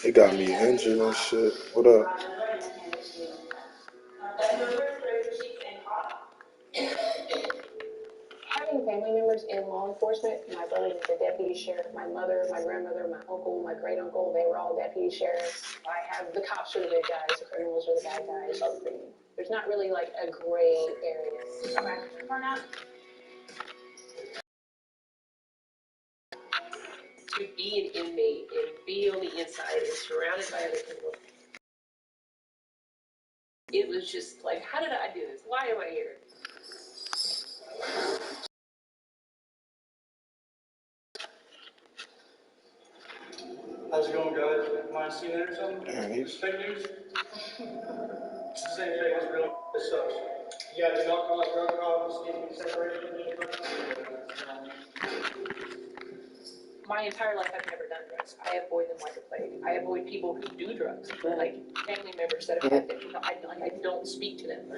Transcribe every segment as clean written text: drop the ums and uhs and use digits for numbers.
It got me injured and shit. What up? Having family members in law enforcement, my brother was a deputy sheriff, my mother, my grandmother, my uncle, my great uncle, they were all deputy sheriffs. I have the cops are the good guys, the criminals are the bad guys. There's not really like a gray area. Okay. To be an inmate and be on the inside and surrounded by other people. It was just like, how did I do this? Why am I here? How's it going, guys? Mind seeing that or something? Man, he's Fake news? It's the same thing as real. It sucks. You got the alcohol, drug problems, getting separation. My entire life, I've never done drugs. I avoid them like a plague. I avoid people who do drugs, like family members that have had them. I don't speak to them.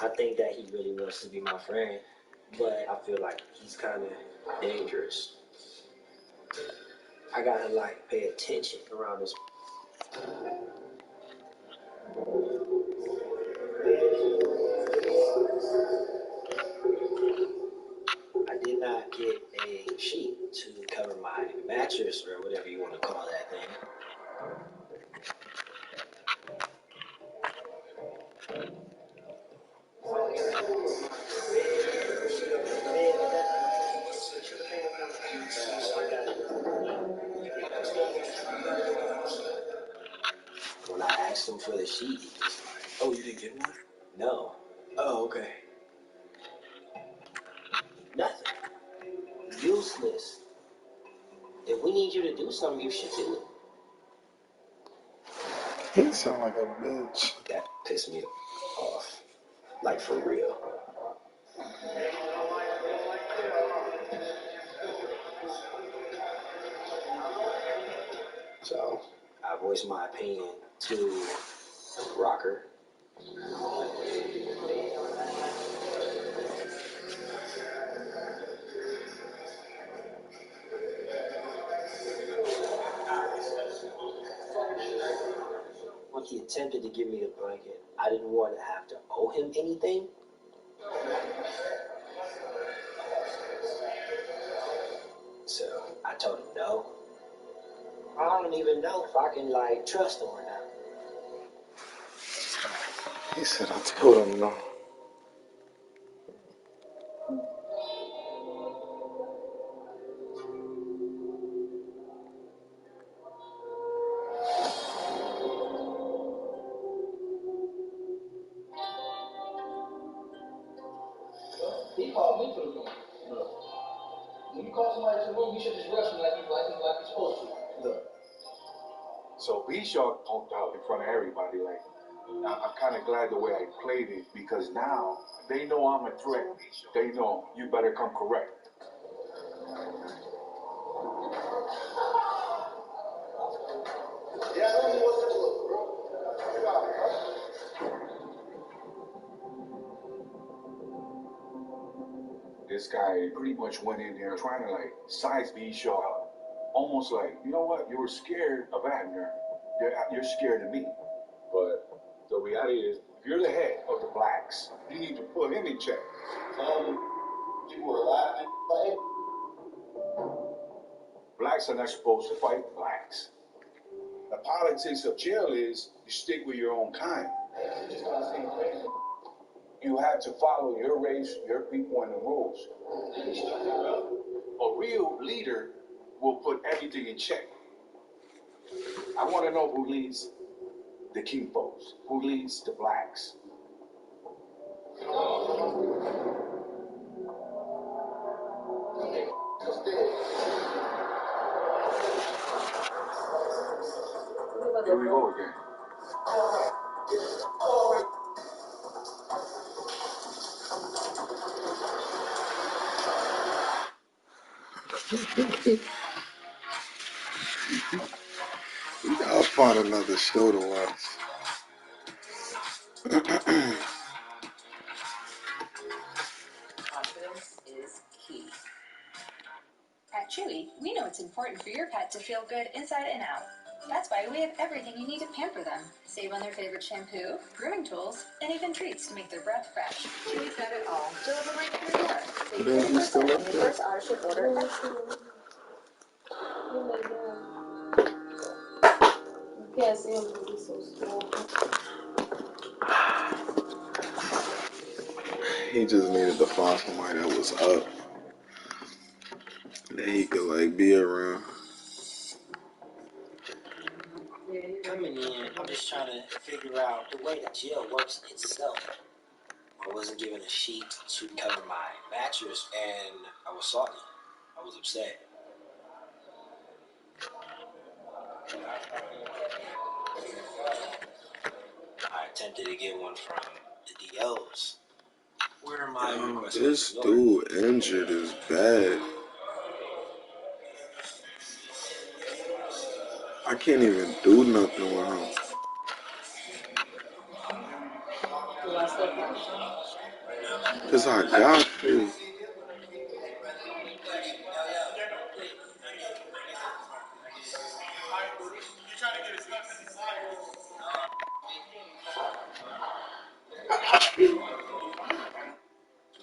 I think that he really wants to be my friend, but I feel like he's kind of dangerous. I gotta like pay attention around this. I did not get a sheet to cover my mattress or whatever you want to call that thing. When I asked him for the sheet, he was like, "Oh, you didn't get one?" No. Oh, okay. Nothing. Useless. If we need you to do something, you should do it. he sound like a bitch. That pissed me off. Like, for real. So, I voiced my opinion to Rocker. When he attempted to give me the blanket, I didn't want to have to owe him anything. So I told him no. I don't even know if I can like trust him or not. He said I told him no. He called me to the room. When you call somebody to the room, you should just rush me like you're supposed to. Look. So B Shark punked out in front of everybody. Like, I'm kind of glad the way I played it because now they know I'm a threat. They know you better come correct. Yeah, I don't know what's that look, bro. This guy pretty much went in there trying to like size B Shark up. Almost like, you know what? You were scared of Abner. You're scared of me. But the reality is, if you're the head of the blacks, you need to put him in check. People are laughing. Blacks are not supposed to fight blacks. The politics of jail is you stick with your own kind. You have to follow your race, your people, and the rules. A real leader will put everything in check. I want to know who leads the King folks, who leads the blacks. Here we go again. I'll find another show to watch. Chewy, we know it's important for your pet to feel good inside and out. That's why we have everything you need to pamper them. Save on their favorite shampoo, grooming tools, and even treats to make their breath fresh. Chewy's got it all. Delivered right to your door. Save Benji's still 20% up on your there. first auto-ship order. You can't see him because he's so small. He just needed to find somebody that was up that he could like be around. Coming in, I'm just trying to figure out the way the jail works itself. I wasn't given a sheet to cover my mattress, and I was salty. I was upset. I attempted to get one from the DOs. Where are my requests? This dude injured is bad. I can't even do nothing with him. Do I still count? Cause I got this.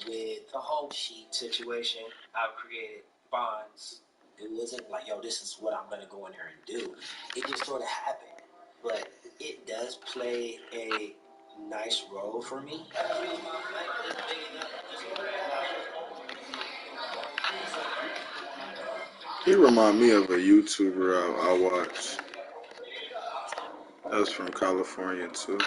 With the whole sheet situation, I've created bonds. It wasn't like, yo, this is what I'm gonna go in there and do. It just sort of happened. But it does play a nice role for me. He remind me of a YouTuber I watch. That's from California too.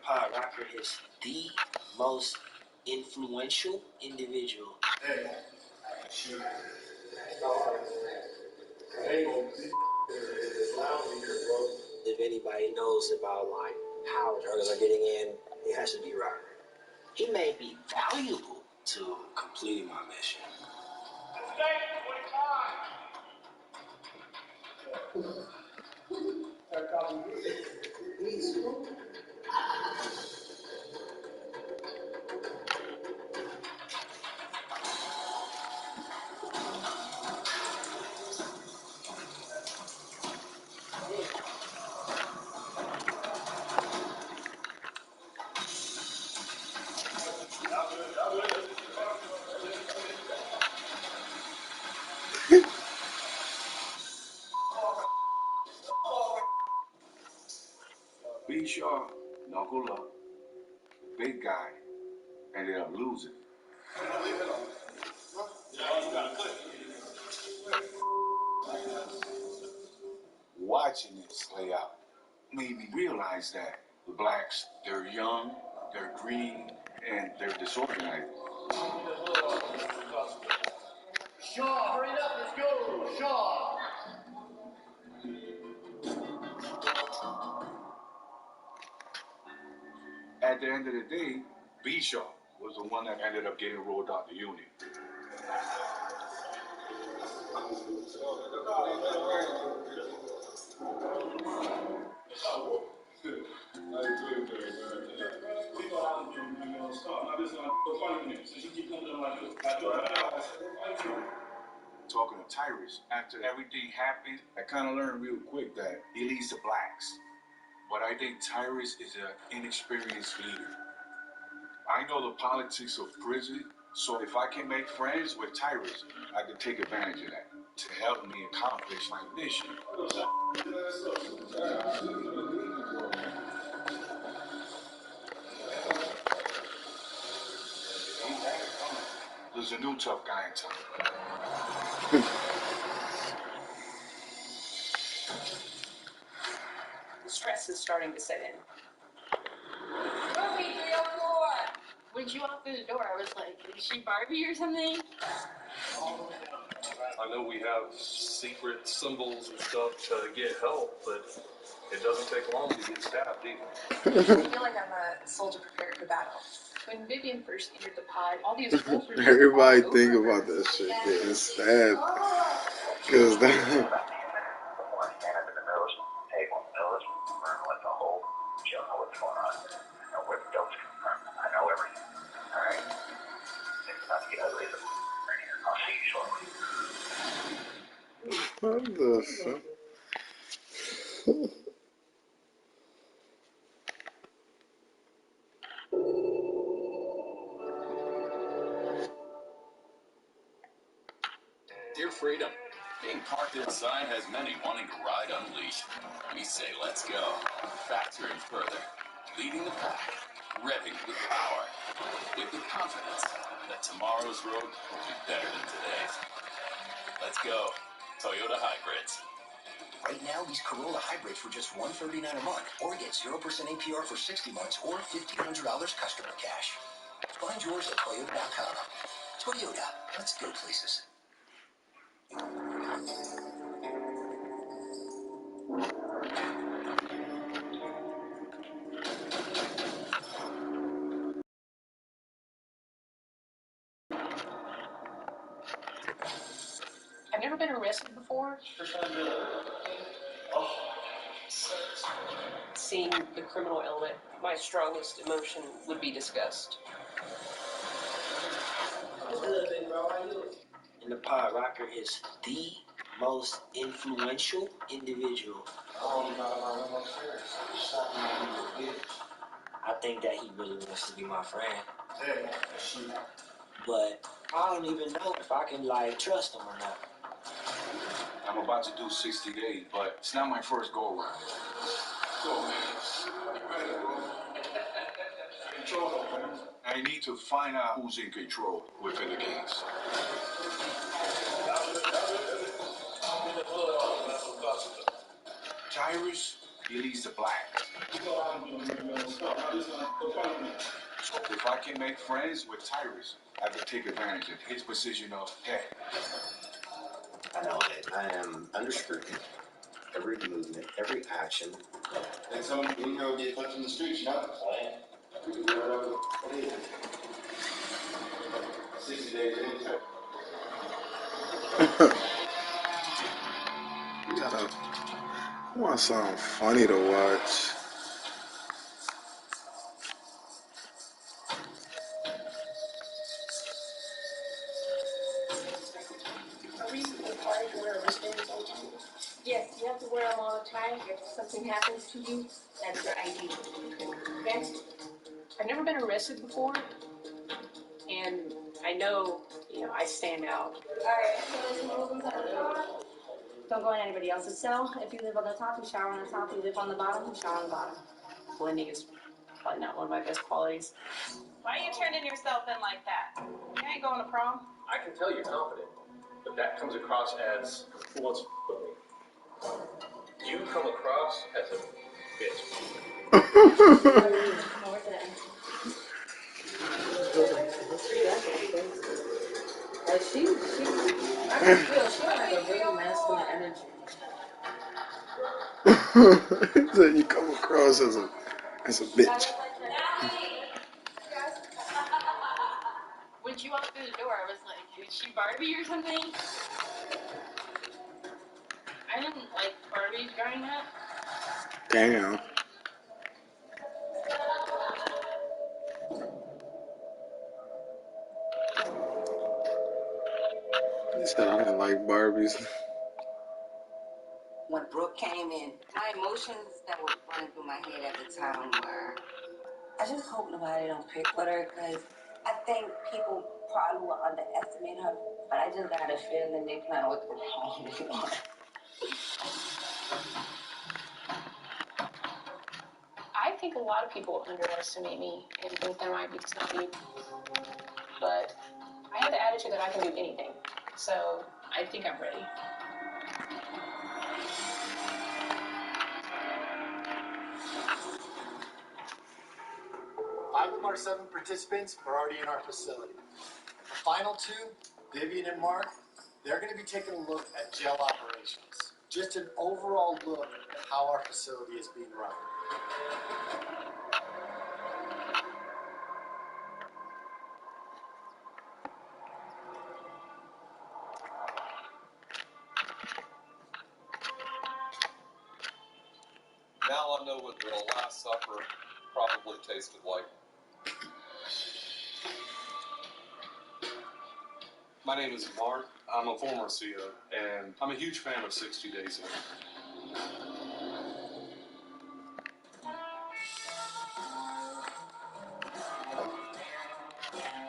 Pod Rocker is the most influential individual. If anybody knows about like how drugs are getting in, it has to be Rocker. He may be valuable to completing my mission. B. Shaw, knuckle up. Big guy ended up losing. Watching this play out made me realize that the blacks, they're young, they're green, and they're disorganized. Shaw, hurry up, let's go, Shaw! At the end of the day, B. Shaw was the one that ended up getting rolled out the union. Talking to Tyrus, after everything happened, I kind of learned real quick that he leads the blacks. But I think Tyrus is an inexperienced leader. I know the politics of prison, so if I can make friends with Tyrus, I can take advantage of that to help me accomplish my mission. There's a new tough guy in town. Stress is starting to set in. Movie 304. When she walked through the door, I was like, is she Barbie or something? I know we have secret symbols and stuff to get help, but it doesn't take long to get stabbed either. I feel like I'm a soldier prepared for battle. When Vivian first entered the pod, all these holes were just Everybody all think over her. about that shit getting stabbed. Cause that. What the fuck? Dear Freedom, being parked inside has many wanting to ride unleashed. We say let's go. Faster and further. Leading the pack. Revving with power. With the confidence that tomorrow's road will be better than today's. Let's go. Toyota Hybrids. Right now, lease Corolla hybrids for just $139 a month, or get 0% APR for 60 months, or $1,500 customer cash. Find yours at Toyota.com. Toyota, let's go places. I've never been arrested before. Seeing the criminal element, my strongest emotion would be disgust. And the Pod Rocker is the most influential individual. I think that he really wants to be my friend. But I don't even know if I can, like, trust him or not. I'm about to do 60 days, but it's not my first go around. Go, man. Control, man. I need to find out who's in control within the gangs. Tyrus, he leads the black. So if I can make friends with Tyrus, I can take advantage of his position of head. I know it. I am under scrutiny. Every movement, every action. And some ego get put in the streets, you know? We can do whatever it is. 60 days into it. I want something funny to watch. Are we required to wear wristbands all the time? Yes, you have to wear them all the time. If something happens to you, that's your ID. Okay? I've never been arrested before, and I know, I stand out. Alright, so there's some rules inside the pod. Don't go in anybody else's cell. If you live on the top, you shower on the top. If you live on the bottom, you shower on the bottom. Blending is probably not one of my best qualities. Why are you turning yourself in like that? You ain't going to prom. I can tell you're confident, but that comes across as, well, let's put me. You come across as a bitch. More than. Like I can feel she has a really masculine energy. He said you come across as a bitch. When you walked through the door, I was like, is she Barbie or something? I didn't like Barbies growing up. Damn. He said I didn't like Barbies. When Brooke came in, my emotions that were running through my head at the time were, I just hope nobody don't pick with her, because I think people probably will underestimate her, but I just got a feeling they plan with the wrong one. I think a lot of people underestimate me and think that I might be snobby, but I have the attitude that I can do anything, so I think I'm ready. 5 of our 7 participants are already in our facility. The final 2, Vivian and Mark, they're going to be taking a look at jail operations. Just an overall look at how our facility is being run. Well, I know what the Last Supper probably tasted like. My name is Mark. I'm a former CEO, and I'm a huge fan of 60 Days In.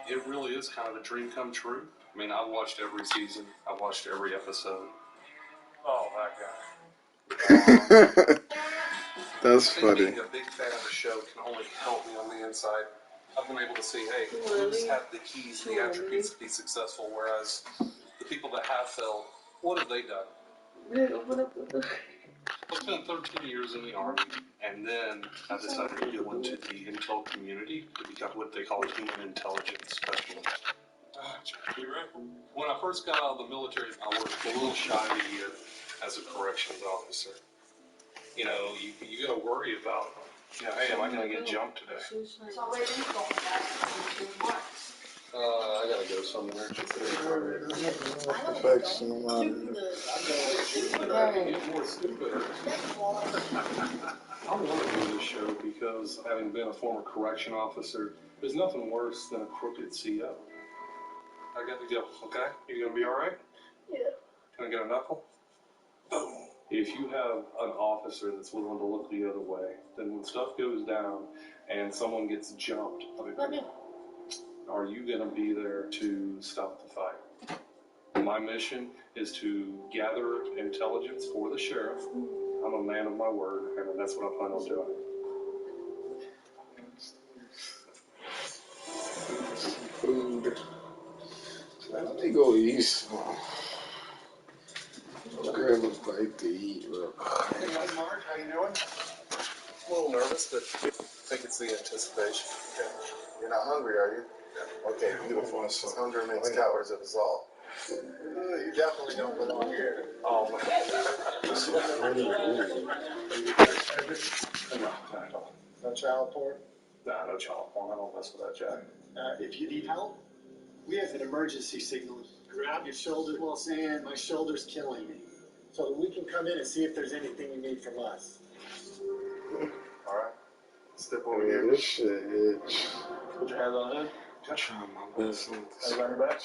It really is kind of a dream come true. I mean, I've watched every season. I've watched every episode. Oh, that guy. That's I think funny. being a big fan of the show can only help me on the inside. I've been able to see, hey, who's had the keys, the attributes to be successful, whereas the people that have failed, what have they done? I spent 13 years in the Army, and then I decided to go into the intel community to become what they call a human intelligence specialist. You're right. When I first got out of the military, I worked a little shy of a year as a corrections officer. You know, you got to worry about, you know, hey, am I going to get jumped today? So where are you going back in 2 months? I got to go somewhere. Perfection, I get more stupider. I want to do this show because, having been a former correction officer, there's nothing worse than a crooked CO. I got to go, okay? You going to be all right? Yeah. Can I get a knuckle? Boom. If you have an officer that's willing to look the other way, then when stuff goes down and someone gets jumped, are you going to be there to stop the fight? My mission is to gather intelligence for the sheriff. I'm a man of my word, and that's what I plan on doing. Food. Let me go eat some. Grab a bite to eat, bro. Hey, Mark, how you doing? A little nervous, but I think it's the anticipation. Okay. You're not hungry, are you? Okay, beautiful. Because hunger makes cowards of us all. You definitely don't belong here. Oh, No child porn? Nah, no child porn. I don't mess with that, Jack. If you need help, we have an emergency signal. Grab your shoulder while saying, my shoulder's killing me. So that we can come in and see if there's anything you need from us. All right. Step over Yeah, here. this shit itch. Put your hands on the hood. I'm trying my best with this. Hands on your back.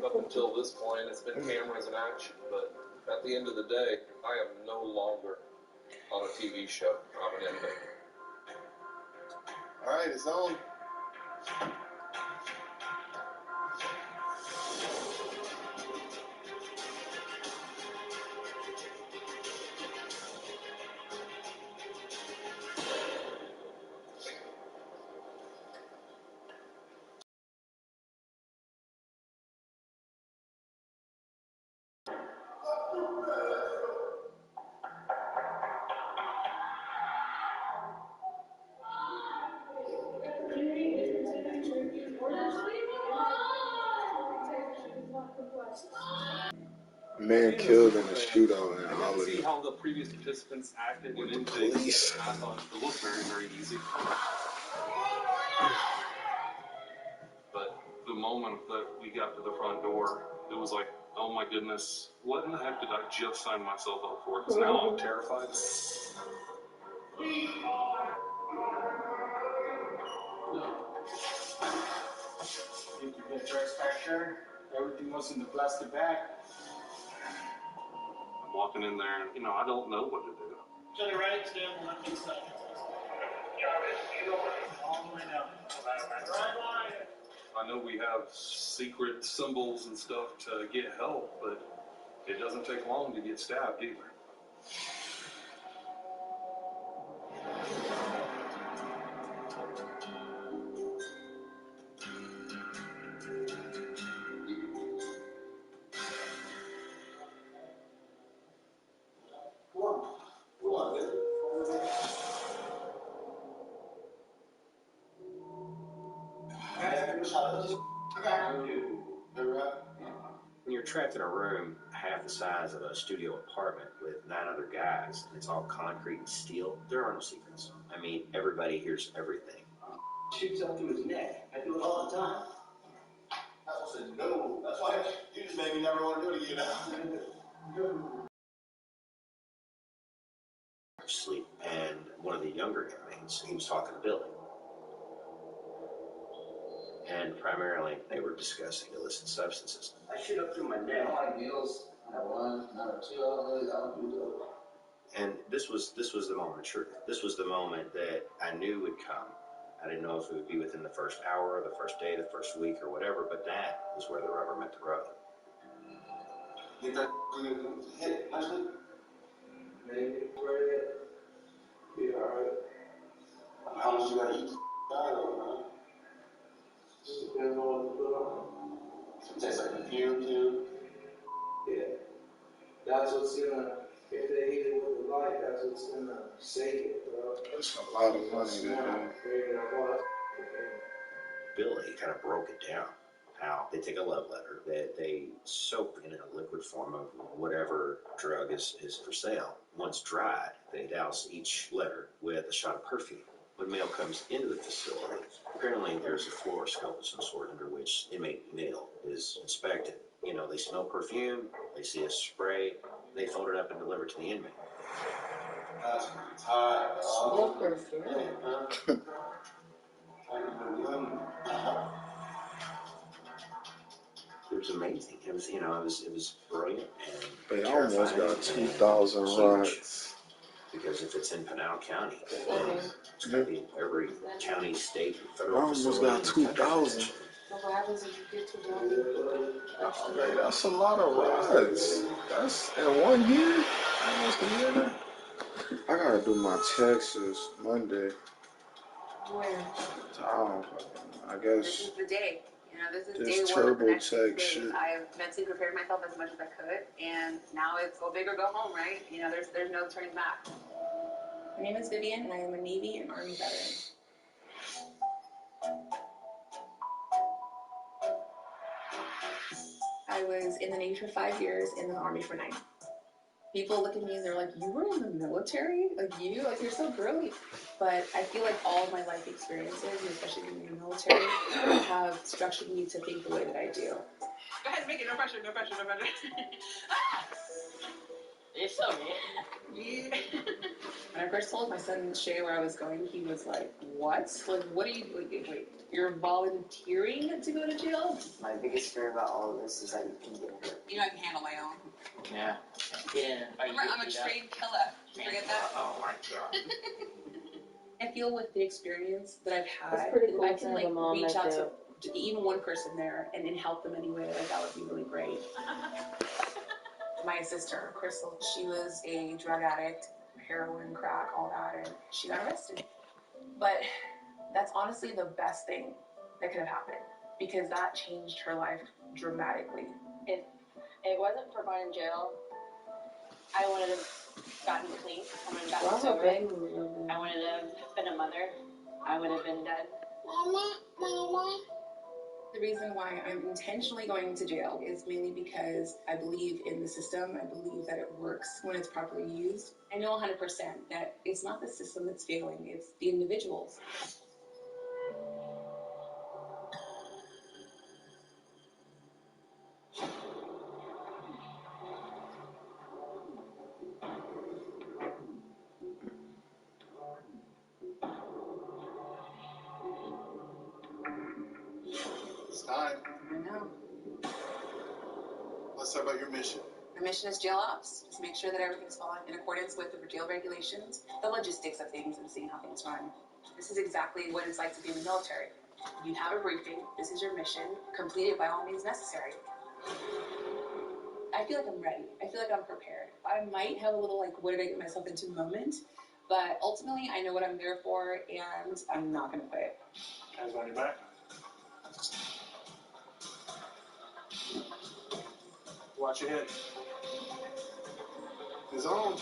Up until this point, it's been cameras in action, but at the end of the day, I am no longer on a TV show. I'm an inmate. All right, it's on. Man killed in a shootout in I got to see Albany. how the previous participants acted With when the intakes. police. I thought it looked very, very easy. But the moment that we got to the front door, it was like, oh my goodness, what in the heck did I just sign myself up for? Because now I'm terrified. Think you get dressed back there? Everything was in the plastic bag. I'm walking in there and, I don't know what to do. To the right, stand on the side. All the way down. I know we have secret symbols and stuff to get help, but it doesn't take long to get stabbed either. When you're trapped in a room half the size of a studio apartment with 9 other guys, and it's all concrete and steel, there are no secrets. I mean, everybody hears everything. Shoots up through his neck. I do it all the time. I said no. That's why you just made me never want to do it again. Sleep. And the younger inmates. He was talking to Billy. And primarily, they were discussing illicit substances. I shoot up through my neck. I like needles. Not one, not a two. I don't do those. And this was the moment of truth. This was the moment that I knew would come. I didn't know if it would be within the first hour, the first day, the first week, or whatever, but that was where the rubber met the road. Get that hit, actually? Maybe where it be alright. How much you gotta eat? I don't know. Just depends on what you put on. It tastes like perfume too. Yeah. That's what's gonna, if they eat it with the light, that's what's gonna save it, bro. That's a lot of money there. Billy kind of broke it down. How they take a love letter that they soak in a liquid form of whatever drug is for sale. Once dried, they douse each letter with a shot of perfume. When mail comes into the facility, apparently there's a fluoroscope of some sort under which inmate mail is inspected. You know, they smell perfume, they see a spray, they fold it up and deliver it to the inmate. That's tired. Smell perfume. It was amazing. It was, it was brilliant. And They almost got terrifying 2,000 and rides. huge. Because if it's in Pinal County, it's going to be in every county, state, and I federal almost facility. got 2,000. So what happens if you get 2,000? Man, that's a lot of rides. That's in 1 year? Almost a year now. I gotta do my taxes Monday. Where? I This guess is the day. You know, this is this day one of the TurboTax next 6 days. shit. I have mentally prepared myself as much as I could, and now it's go big or go home, right? You know, there's no turning back. My name is Vivian, and I am a Navy and Army veteran. I was in the Navy for 5 years, in the Army for 9. People look at me and they're like, you were in the military? Like, you're so girly. But I feel like all of my life experiences, and especially being in the military, have structured me to think the way that I do. Go ahead, make it. No pressure, no pressure, no pressure. It's okay. Yeah. When I first told my son Shay where I was going, he was like, what? Like, what are you, wait, you're volunteering to go to jail? My biggest fear about all of this is that you can get hurt. You know I can handle my own. Yeah. Yeah. Remember, I'm a trained killer. Did you forget that? Oh my god. I feel with the experience that I've had, That's pretty if cool I to can have like a mom reach that out to even one person there and help them anyway, like that would be really great. My sister, Crystal, she was a drug addict, heroin, crack, all that, and she got arrested. But that's honestly the best thing that could have happened because that changed her life dramatically. If it wasn't for going to jail, I would have gotten clean. I would have gotten sober. I would have been a mother. I would have been dead. The reason why I'm intentionally going to jail is mainly because I believe in the system. I believe that it works when it's properly used. I know 100% that it's not the system that's failing, it's the individuals. It's time. I know. Let's talk about your mission. My mission is jail ops, to make sure that everything's followed in accordance with the jail regulations, the logistics of things, and seeing how things run. This is exactly what it's like to be in the military. You have a briefing, this is your mission, complete it by all means necessary. I feel like I'm ready. I feel like I'm prepared. I might have a little like, what did I get myself into moment, but ultimately I know what I'm there for, and I'm not going to quit. Hands on your back. Watch your head. It's on.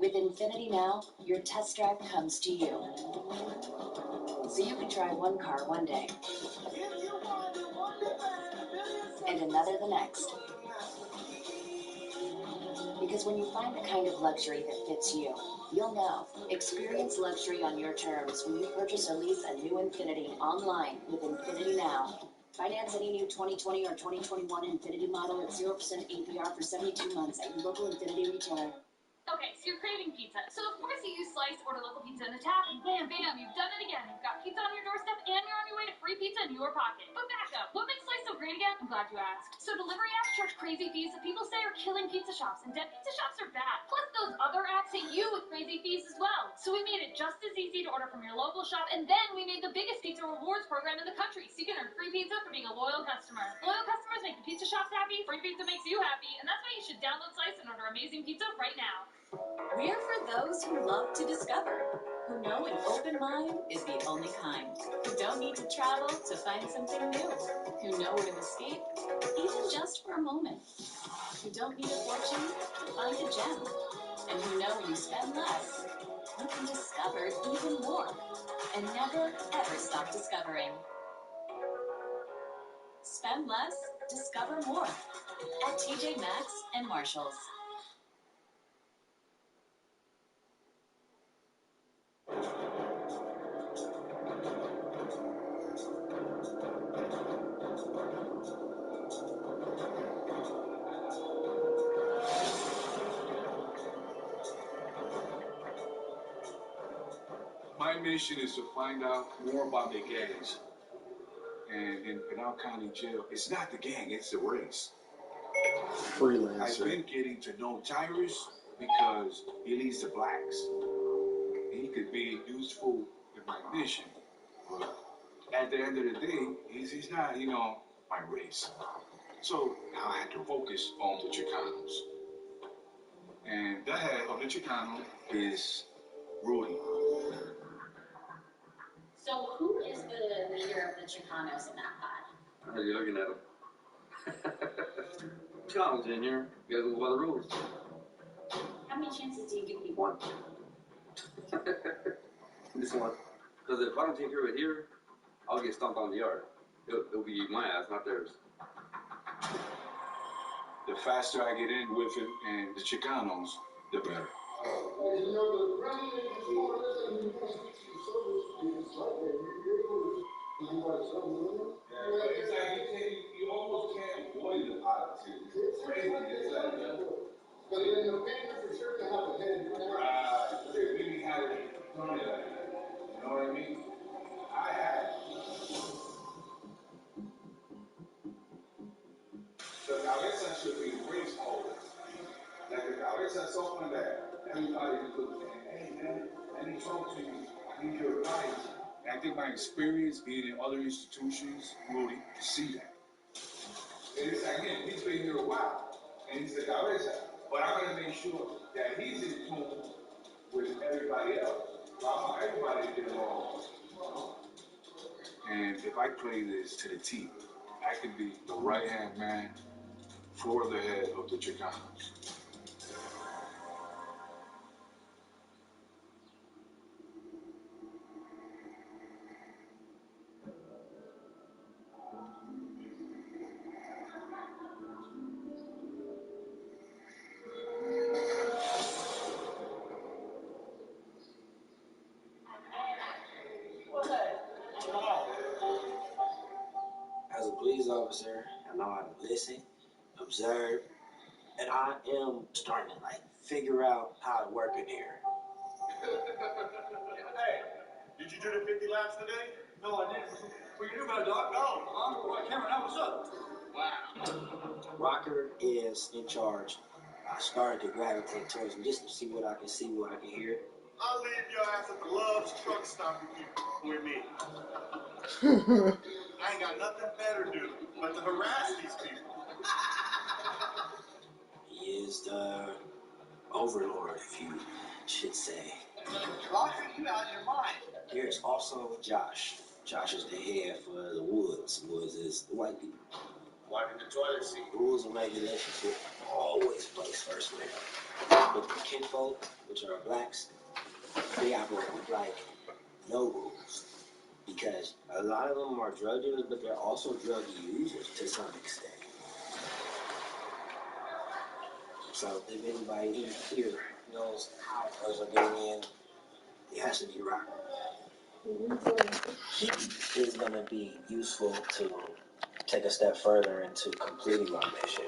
With Infinity Now, your test drive comes to you. So you can try one car one day, and another the next. Because when you find the kind of luxury that fits you, you'll know. Experience luxury on your terms when you purchase or lease a new Infiniti online with Infinity Now. Finance any new 2020 or 2021 Infiniti model at 0% APR for 72 months at your local Infiniti retailer. Okay, so you're craving pizza. So of course you use Slice, order local pizza in the tap, and bam, bam, you've done it again. You've got pizza on your doorstep, and you're on your way to free pizza in your pocket. But back up. What makes Slice so great again? I'm glad you asked. So delivery apps charge crazy fees that people say are killing pizza shops, and dead pizza shops are bad. Plus those other apps hit you with crazy fees as well. So we made it just as easy to order from your local shop, and then we made the biggest pizza rewards program in the country, so you can earn free pizza for being a loyal customer. Loyal customers make the pizza shops happy, free pizza makes you happy, and that's why you should download Slice and order amazing pizza right now. We're for those who love to discover, who know an open mind is the only kind, who don't need to travel to find something new, who know where to escape, even just for a moment, who don't need a fortune to find a gem, and who know when you spend less, you can discover even more, and never, ever stop discovering. Spend less, discover more, at TJ Maxx and Marshalls. My mission is to find out more about the gangs. And in Pinal County Jail, it's not the gang, it's the race. I've Freelancer. been getting to know Tyrus because he leads the blacks. He could be useful in my mission. But at the end of the day, he's not, my race. So now I had to focus on the Chicanos. And the head of the Chicano is Rudy. So who is the leader of the Chicanos in that pod? How are you looking at him? Chicanos in here. You gotta go by the rules. How many chances do you give people? One. This one. Because if I don't take care of it here, I'll get stomped on the yard. It'll be my ass, not theirs. The faster I get in with him and the Chicanos, the better. You almost can't avoid the politics. It's crazy. But in the family, for sure, to have a head. We had it. You know what I mean? I had. The cabeza should be race holder. Like the cabeza is someone that everybody looks at. Hey man, let me talk to you. I need your advice. And I think my experience being in other institutions, Rudy, see that. And it's again, he's been here a while, and he's the cabeza. But I'm going to make sure that he's in tune with everybody else. So I want everybody to get along. And if I play this to the T, I can be the right-hand man for the head of the Chicanos. As a police officer, I know how to listen, observe, and I am starting to figure out how to work in here. Hey, did you do the 50 laps today? No, I didn't. What you do about it, Doc? No, Cameron, now what's up? Wow. Rocker is in charge. I started to gravitate towards him just to see what I can see, what I can hear. I'll leave your ass at the Love's truck stop with me. I ain't got nothing better to do but to harass these people. He is the overlord, if you should say. Roger, you out of your mind. There's also Josh. Josh is the head for the Woods. Woods is the white people. Wiping the toilet seat. Rules and regulations will always place first with them. But the kinfolk, which are blacks, they operate with no rules. Because a lot of them are drug dealers, but they're also drug users to some extent. So if anybody in here knows how drugs are getting in, it has to be Rocker. He is going to be useful to take a step further into completing my mission.